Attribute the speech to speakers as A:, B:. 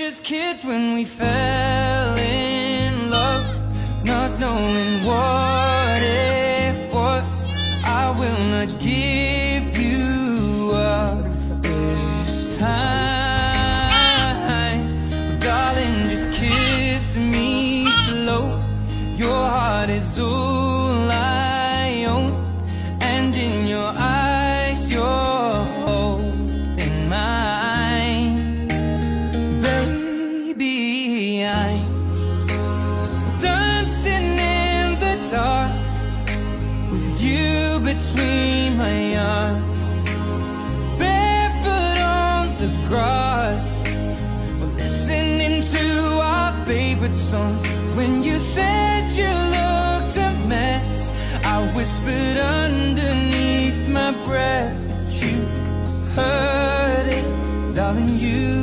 A: just kids when we fell in love, not knowing what it was. I will not give you up this time, darling, just kiss me slow. Your heart is all I own, and in your eyes you're holding mine. Baby, I'm dancing in the dark with you between my arms, barefoot on the grass, we're listening to our favorite song. When you said you looked a mess, I whispered underneath my breath, but you heard it, darling, you